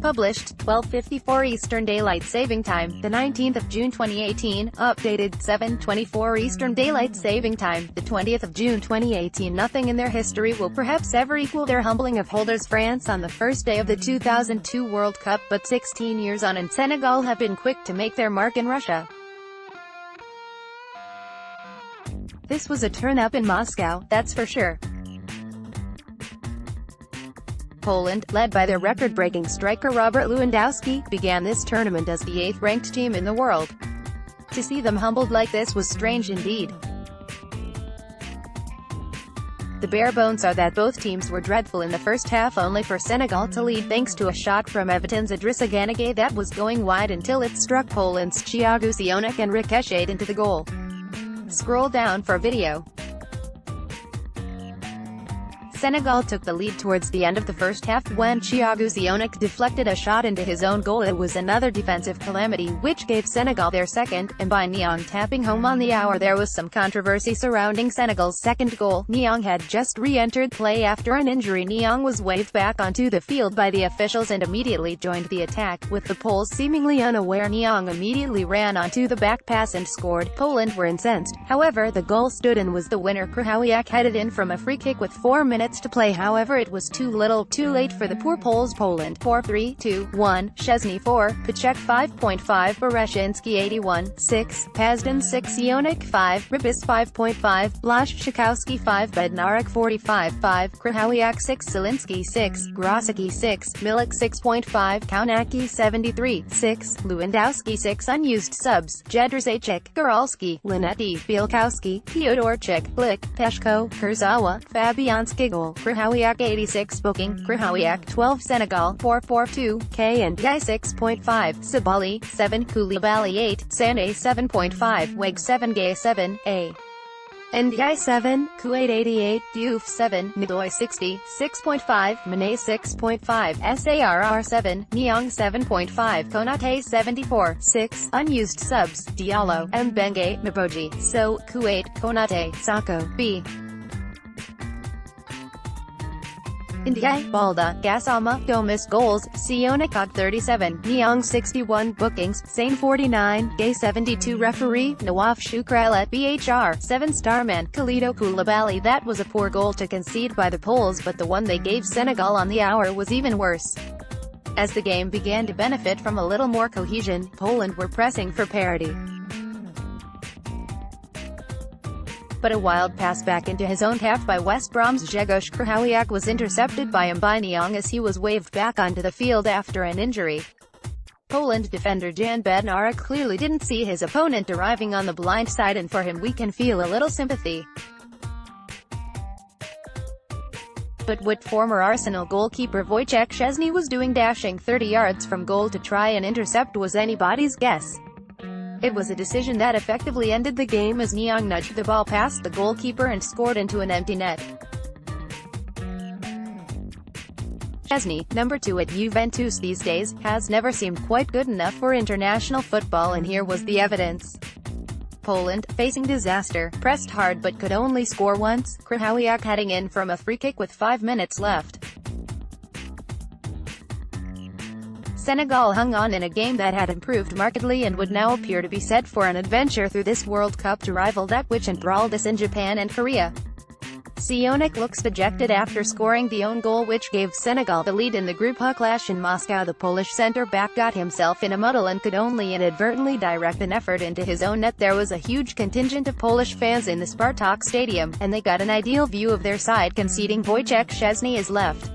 Published, 12:54 Eastern Daylight Saving Time, the 19th of June 2018, updated, 7:24 Eastern Daylight Saving Time, the 20th of June 2018. Nothing in their history will perhaps ever equal their humbling of holders France on the first day of the 2002 World Cup, but 16 years on and Senegal have been quick to make their mark in Russia. This was a turn-up in Moscow, that's for sure. Poland, led by their record-breaking striker Robert Lewandowski, began this tournament as the 8th-ranked team in the world. To see them humbled like this was strange indeed. The bare bones are that both teams were dreadful in the first half, only for Senegal to lead thanks to a shot from Everton's Idrissa Gana Gueye that was going wide until it struck Poland's Thiago Sionek and ricocheted into the goal. Scroll down for video. Senegal took the lead towards the end of the first half when Thiago Sionek deflected a shot into his own goal. It was another defensive calamity which gave Senegal their second, and by Niang tapping home on the hour. There was some controversy surrounding Senegal's second goal. Niang had just re-entered play after an injury. Niang was waved back onto the field by the officials and immediately joined the attack. With the Poles seemingly unaware, Niang immediately ran onto the back pass and scored. Poland were incensed. However, the goal stood and was the winner. Krychowiak headed in from a free kick with 4 minutes to play. However, it was too little, too late for the poor Poles. Poland 4-3-2-1, Szczesny 4, Piszczek 5.5, Bereszyński 81, 6, Pazdan 6, Sionek 5, Rybis 5.5, Blaszczykowski 5, Bednarek 45, 5, Krychowiak 6, Zielinski 6, Grosicki 6, Milik 6.5, Kaunacki 73, 6, Lewandowski 6. Unused subs: Jedrzejczyk, Góralski, Linetti, Bielkowski, Piotr Blick, Peszko, Kurzawa, Fabianski. Goal, Krychowiak 86. Booking, Krychowiak 12, Senegal 442, K and Guy 6.5, Sabali 7, Koulibaly 8, Sané 7.5, Weg 7, Gay 7, A. And Guy 7, Kuwait 88, Diouf 7, Ndoye 60, 6.5, Mané 6.5, SARR 7, Niang 7.5, Konate 74, 6. Unused subs: Diallo, Mbenge, Mboji, So, Kuwait, Konate, Sako, B. Ndiaye, Balda, Gassama, Gomes. Goals: Sionek 37, Niang 61. Bookings: Sane 49, Gay 72. Referee: Nawaf Shukrallet, BHR 7. Starman: Kalidou Koulibaly. That was a poor goal to concede by the Poles, but the one they gave Senegal on the hour was even worse. As the game began to benefit from a little more cohesion, Poland were pressing for parity. But a wild pass back into his own half by West Brom's Grzegorz Krychowiak was intercepted by Niang as he was waved back onto the field after an injury. Poland defender Jan Bednarek clearly didn't see his opponent arriving on the blind side, and for him we can feel a little sympathy. But what former Arsenal goalkeeper Wojciech Szczesny was doing dashing 30 yards from goal to try and intercept was anybody's guess. It was a decision that effectively ended the game as Niang nudged the ball past the goalkeeper and scored into an empty net. Szczesny, number 2 at Juventus these days, has never seemed quite good enough for international football, and here was the evidence. Poland, facing disaster, pressed hard but could only score once, Krychowiak heading in from a free kick with 5 minutes left. Senegal hung on in a game that had improved markedly and would now appear to be set for an adventure through this World Cup to rival that which enthralled us in Japan and Korea. Sionek looks dejected after scoring the own goal which gave Senegal the lead in the Group H clash in Moscow. The Polish centre-back got himself in a muddle and could only inadvertently direct an effort into his own net. There was a huge contingent of Polish fans in the Spartak Stadium, and they got an ideal view of their side conceding. Wojciech Szczesny is left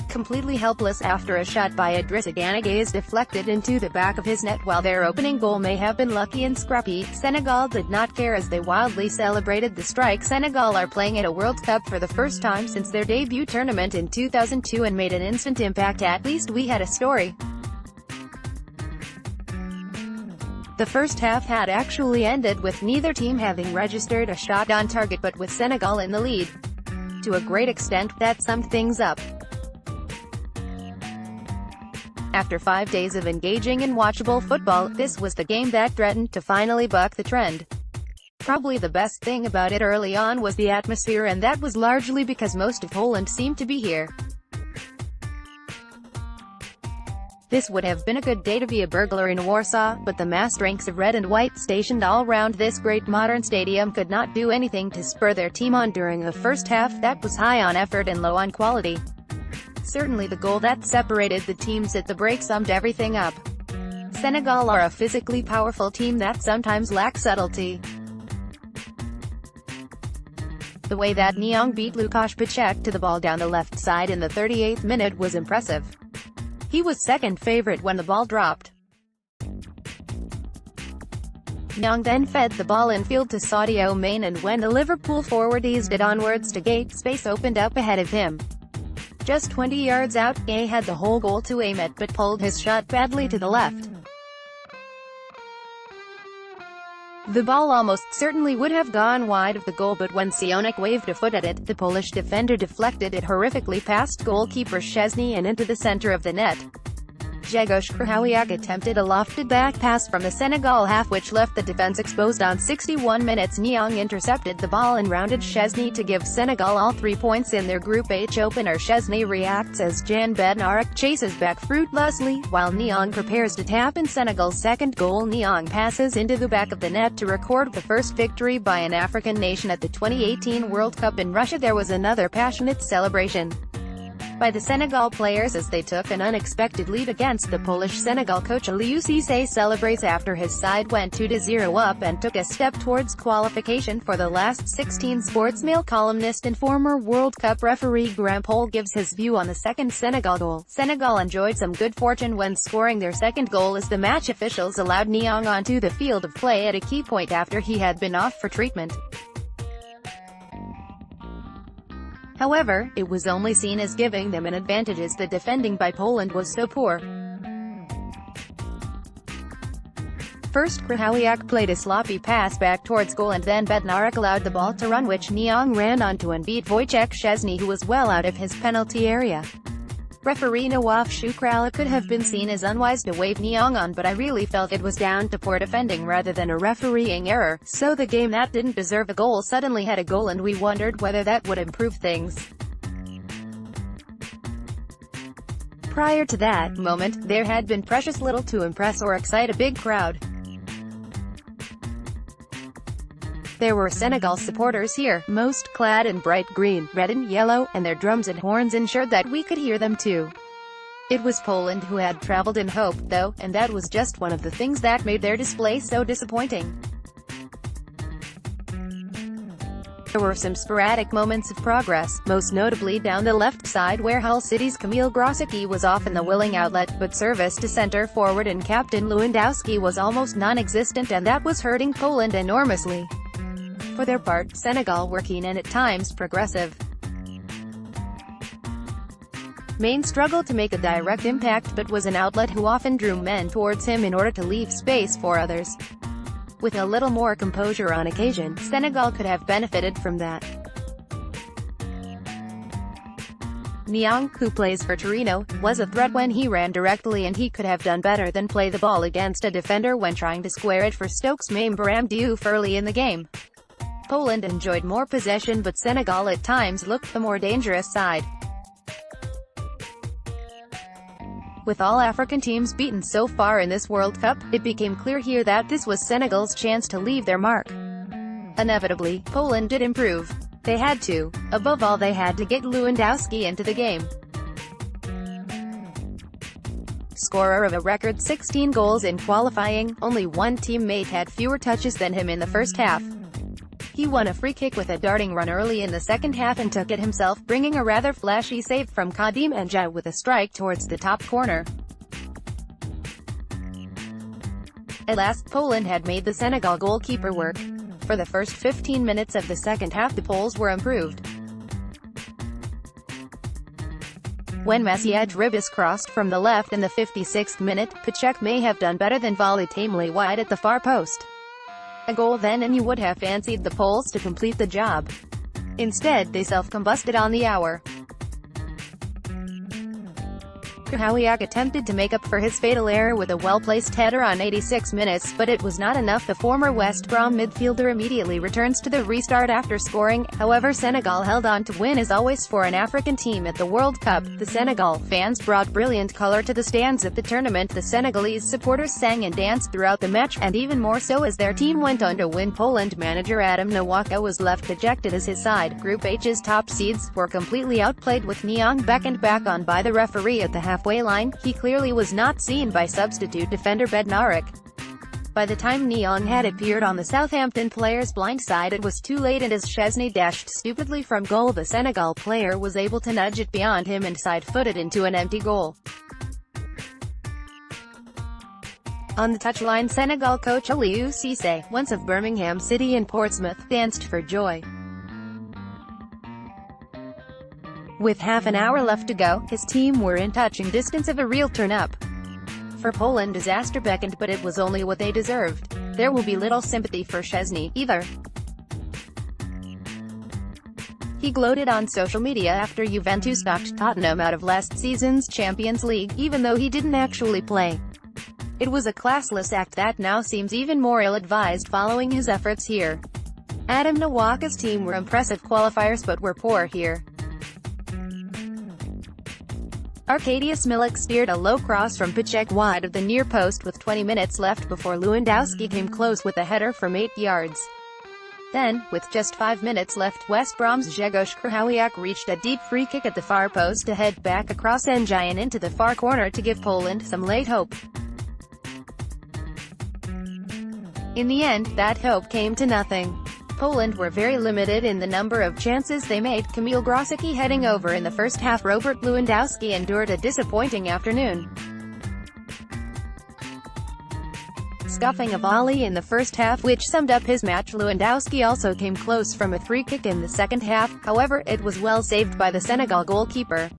completely helpless after a shot by Idrissa Gana Gueye is deflected into the back of his net. While their opening goal may have been lucky and scrappy, Senegal did not care as they wildly celebrated the strike. Senegal are playing at a World Cup for the first time since their debut tournament in 2002 and made an instant impact. At least we had a story. The first half had actually ended with neither team having registered a shot on target, but with Senegal in the lead. To a great extent, that summed things up. After 5 days of engaging in watchable football, this was the game that threatened to finally buck the trend. Probably the best thing about it early on was the atmosphere, and that was largely because most of Poland seemed to be here. This would have been a good day to be a burglar in Warsaw, but the massed ranks of red and white stationed all round this great modern stadium could not do anything to spur their team on during a first half that was high on effort and low on quality. Certainly the goal that separated the teams at the break summed everything up. Senegal are a physically powerful team that sometimes lacks subtlety. The way that Niang beat Lukasz Piszczek to the ball down the left side in the 38th minute was impressive. He was second favorite when the ball dropped. Niang then fed the ball infield to Sadio Mane, and when the Liverpool forward eased it onwards to Gay, space opened up ahead of him. Just 20 yards out, Gay had the whole goal to aim at but pulled his shot badly to the left. The ball almost certainly would have gone wide of the goal, but when Sionek waved a foot at it, the Polish defender deflected it horrifically past goalkeeper Szczesny and into the center of the net. Grzegorz Krychowiak attempted a lofted back pass from the Senegal half which left the defense exposed on 61 minutes. Niang intercepted the ball and rounded Szczesny to give Senegal all 3 points in their Group H opener. Szczesny reacts as Jan Bednarek chases back fruitlessly, while Niang prepares to tap in Senegal's second goal. Niang passes into the back of the net to record the first victory by an African nation at the 2018 World Cup in Russia. There was another passionate celebration by the Senegal players as they took an unexpected lead against the Polish. Senegal coach Aliou Cissé celebrates after his side went 2-0 up and took a step towards qualification for the last 16. Sportsmail columnist and former World Cup referee Graham Poll gives his view on the second Senegal goal. Senegal enjoyed some good fortune when scoring their second goal as the match officials allowed Niang onto the field of play at a key point after he had been off for treatment. However, it was only seen as giving them an advantage as the defending by Poland was so poor. First Krychowiak played a sloppy pass back towards goal, and then Bednarek allowed the ball to run, which Niang ran onto and beat Wojciech Szczesny, who was well out of his penalty area. Referee Nawaf Shukrala could have been seen as unwise to wave Niang on, but I really felt it was down to poor defending rather than a refereeing error, so the game that didn't deserve a goal suddenly had a goal and we wondered whether that would improve things. Prior to that moment, there had been precious little to impress or excite a big crowd. There were Senegal supporters here, most clad in bright green, red and yellow, and their drums and horns ensured that we could hear them too. It was Poland who had traveled in hope, though, and that was just one of the things that made their display so disappointing. There were some sporadic moments of progress, most notably down the left side where Hull City's Kamil Grosicki was often the willing outlet, but service to center forward and captain Lewandowski was almost non-existent, and that was hurting Poland enormously. For their part, Senegal were keen and at times progressive. Mane struggled to make a direct impact but was an outlet who often drew men towards him in order to leave space for others. With a little more composure on occasion, Senegal could have benefited from that. Niang, who plays for Torino, was a threat when he ran directly, and he could have done better than play the ball against a defender when trying to square it for Stoke's main Bram Diouf early in the game. Poland enjoyed more possession, but Senegal at times looked the more dangerous side. With all African teams beaten so far in this World Cup, it became clear here that this was Senegal's chance to leave their mark. Inevitably, Poland did improve. They had to. Above all, they had to get Lewandowski into the game. Scorer of a record 16 goals in qualifying, only one teammate had fewer touches than him in the first half. He won a free kick with a darting run early in the second half and took it himself, bringing a rather flashy save from Kadim Enja with a strike towards the top corner. At last, Poland had made the Senegal goalkeeper work. For the first 15 minutes of the second half, the Poles were improved. When Maciej Rybis crossed from the left in the 56th minute, Piszczek may have done better than volley tamely wide at the far post. A goal then, and you would have fancied the Poles to complete the job. Instead, they self-combusted on the hour. Krawiak attempted to make up for his fatal error with a well-placed header on 86 minutes, but it was not enough. The former West Brom midfielder immediately returns to the restart after scoring. However, Senegal held on to win. As always for an African team at the World Cup, the Senegal fans brought brilliant color to the stands at the tournament. The Senegalese supporters sang and danced throughout the match, and even more so as their team went on to win. Poland manager Adam Nawaka was left dejected as his side, Group H's top seeds, were completely outplayed, with Nyong beckoned back on by the referee at the halfway line. He clearly was not seen by substitute defender Bednarik. By the time Nyong had appeared on the Southampton player's blind side, it was too late, and as Chesney dashed stupidly from goal, the Senegal player was able to nudge it beyond him and side-footed into an empty goal. On the touchline, Senegal coach Aliou Cissé, once of Birmingham City and Portsmouth, danced for joy. With half an hour left to go, his team were in touching distance of a real turn-up. For Poland, disaster beckoned, but it was only what they deserved. There will be little sympathy for Chesney, either. He gloated on social media after Juventus knocked Tottenham out of last season's Champions League, even though he didn't actually play. It was a classless act that now seems even more ill-advised following his efforts here. Adam Nawaka's team were impressive qualifiers but were poor here. Arkadiusz Milik steered a low cross from Piszczek wide of the near post with 20 minutes left before Lewandowski came close with a header from 8 yards. Then, with just 5 minutes left, West Brom's Grzegorz Krawiak reached a deep free kick at the far post to head back across Ndiaye into the far corner to give Poland some late hope. In the end, that hope came to nothing. Poland were very limited in the number of chances they made. Kamil Grosicki heading over in the first half. Robert Lewandowski endured a disappointing afternoon, scuffing a volley in the first half, which summed up his match. Lewandowski also came close from a free kick in the second half, however, it was well saved by the Senegal goalkeeper.